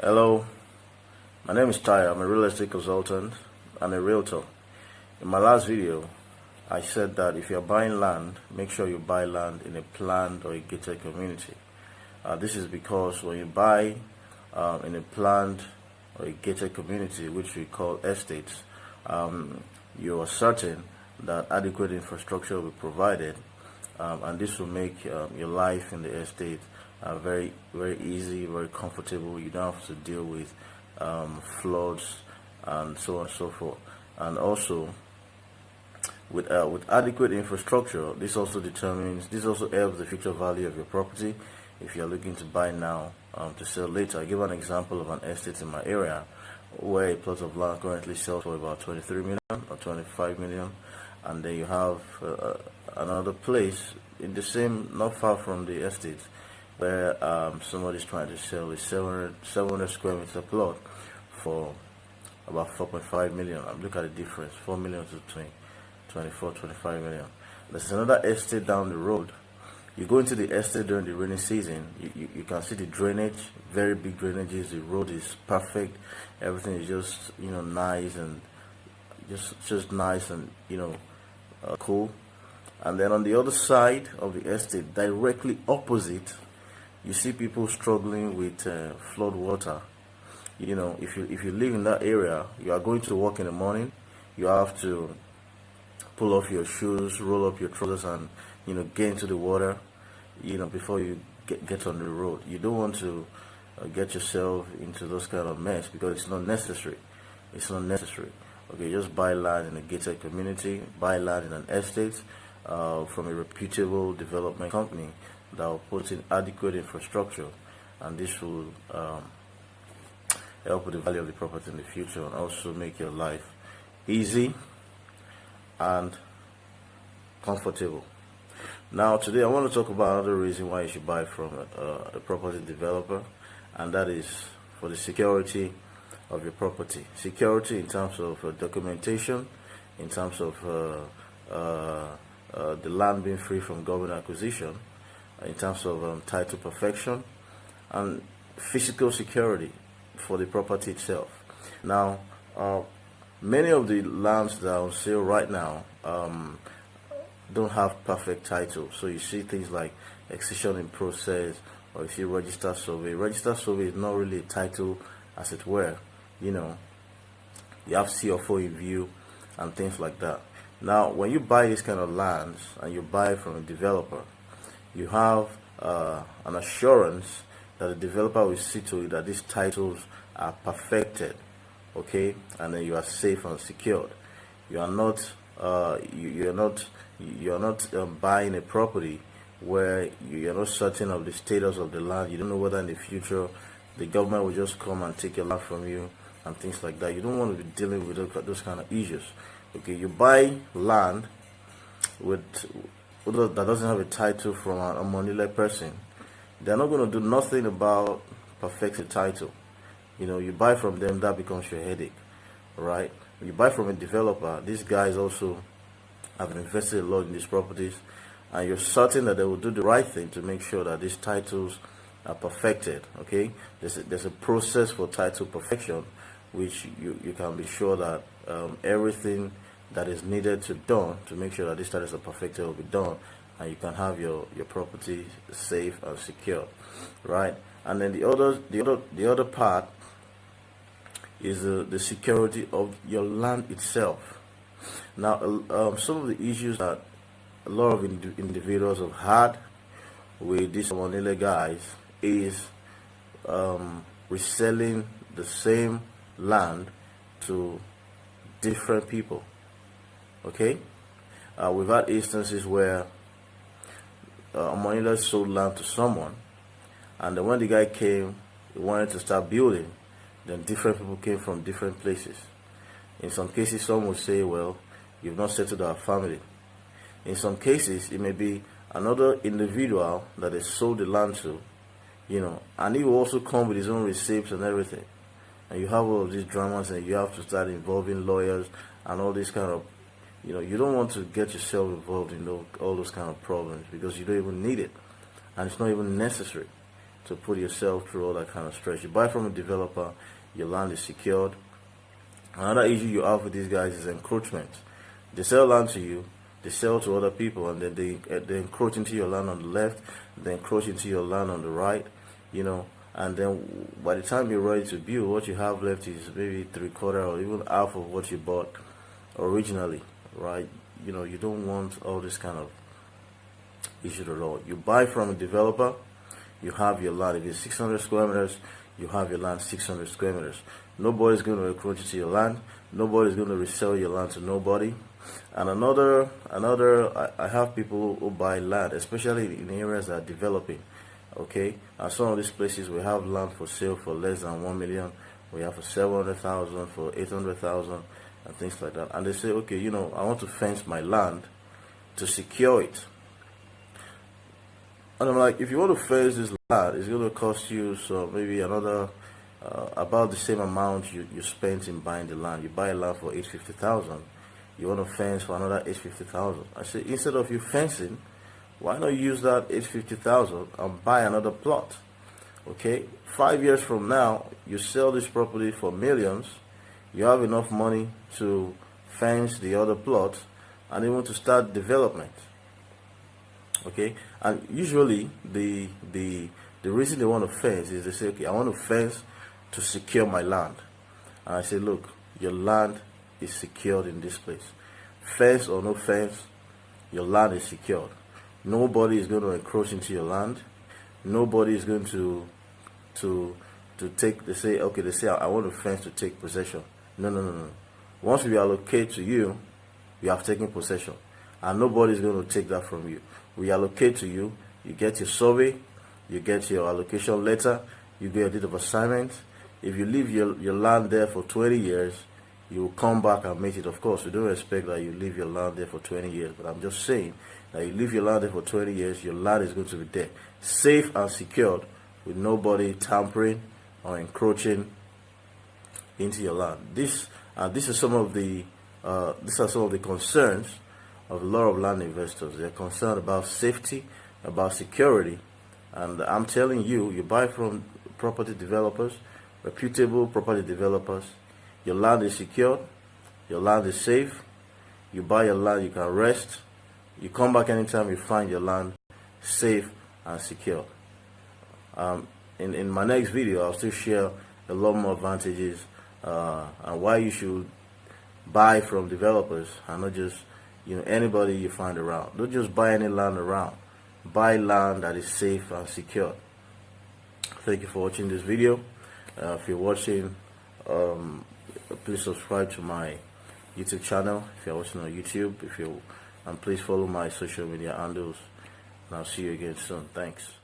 Hello, my name is Ty. I'm a real estate consultant and a realtor. In my last video, I said that if you're buying land, make sure you buy land in a planned or a gated community. This is because when you buy in a planned or a gated community, which we call estates, you are certain that adequate infrastructure will be provided, and this will make your life in the estate very easy, very comfortable. You don't have to deal with floods and so on and so forth. And also with adequate infrastructure, this also helps the future value of your property if you're looking to buy now to sell later. I give an example of an estate in my area where a plot of land currently sells for about 23 million or 25 million, and then you have another place in the same, not far from the estate, where somebody's trying to sell a 700 square meter plot for about 4.5 million. Look at the difference, 4 million to 25 million. There's another estate down the road. You go into the estate during the rainy season, you can see the drainage, very big drainages. The road is perfect, everything is just nice and just nice and cool. And then on the other side of the estate, directly opposite, you see people struggling with flood water. If you live in that area, you are going to work in the morning, you have to pull off your shoes, roll up your trousers, and get into the water before you get on the road. You don't want to get yourself into those kind of mess, because it's not necessary. Okay, just buy land in a gated community, buy land in an estate from a reputable development company that will put in adequate infrastructure, and this will help with the value of the property in the future, and also make your life easy and comfortable. Now today I want to talk about another reason why you should buy from a property developer, and that is for the security of your property. Security in terms of documentation, in terms of the land being free from government acquisition, in terms of title perfection, and physical security for the property itself. Now, many of the lands that are on sale right now don't have perfect title. So you see things like accession in process, or you see registered survey. Registered survey is not really a title, as it were. You have CFO in view and things like that. Now, when you buy this kind of lands and you buy from a developer, you have an assurance that the developer will see to it that these titles are perfected, okay, and then you are safe and secured. You are not buying a property where you are not certain of the status of the land. You don't know whether in the future the government will just come and take your land from you and things like that. You don't want to be dealing with those kind of issues. Okay, you buy land that doesn't have a title from a money-led person. They're not going to do nothing about perfecting title. You buy from them, that becomes your headache, right? When you buy from a developer, these guys also have invested a lot in these properties, and you're certain that they will do the right thing to make sure that these titles are perfected. Okay, there's a process for title perfection, which you can be sure that everything that is needed to done to make sure that these titles are perfected will be done, and you can have your property safe and secure, right? And then the other part is the security of your land itself. Now, some of the issues that a lot of individuals have had with these Monile guys is reselling the same land to different people. Okay, we've had instances where a Monile sold land to someone, and then when the guy came, he wanted to start building, then different people came from different places. In some cases, some will say, well, you've not settled our family. In some cases, it may be another individual that they sold the land to, and he will also come with his own receipts and everything. And you have all of these dramas, and you have to start involving lawyers and all this kind of, you don't want to get yourself involved in all those kind of problems, because you don't even need it, and it's not even necessary. to put yourself through all that kind of stress. You buy from a developer, your land is secured. Another issue you have with these guys is encroachment. They sell land to you, they sell to other people, and then they encroach into your land on the left, they encroach into your land on the right, you know, and then by the time you're ready to build, what you have left is maybe 3/4 or even half of what you bought originally, right? You know, you don't want all this kind of issue at all. You buy from a developer, you have your land. If it's 600 square meters, you have your land 600 square meters. Nobody's going to encroach into your land. Nobody's going to resell your land to nobody. And I have people who buy land, especially in areas that are developing. Okay, and some of these places we have land for sale for less than 1 million. We have for 700,000, for 800,000, and things like that. And they say, okay, you know, I want to fence my land to secure it. And I'm like, if you want to fence this land, it's going to cost you so maybe another about the same amount you spent in buying the land. You buy a land for 850,000. You want to fence for another 850,000. I say, instead of you fencing, why not use that 850,000 and buy another plot? Okay, 5 years from now, you sell this property for millions. You have enough money to fence the other plot and even to start development. Okay, and usually the reason they want to fence is they say, okay, I want to fence to secure my land. And I say, look, your land is secured in this place. Fence or no fence, your land is secured. Nobody is going to encroach into your land. Nobody is going to take. They say, okay, they say I want to fence to take possession. No. Once we allocate to you, you have taken possession, and nobody is going to take that from you. We allocate to you. You get your survey, you get your allocation letter, you get a deed of assignment. If you leave your land there for 20 years, you will come back and make it. Of course, we don't expect that you leave your land there for 20 years, but I'm just saying that you leave your land there for 20 years, your land is going to be there, safe and secured, with nobody tampering or encroaching into your land. These are some of the concerns of a lot of land investors. They're concerned about safety, about security, and I'm telling you, you buy from property developers, reputable property developers. Your land is secured, your land is safe. You buy your land, you can rest. You come back anytime you find your land safe and secure. In my next video, I'll still share a lot more advantages and why you should buy from developers and not just anybody you find around. Don't just buy any land around. Buy land that is safe and secure. Thank you for watching this video. If you're watching, please subscribe to my YouTube channel. If you're watching on YouTube, and please follow my social media handles. And I'll see you again soon. Thanks.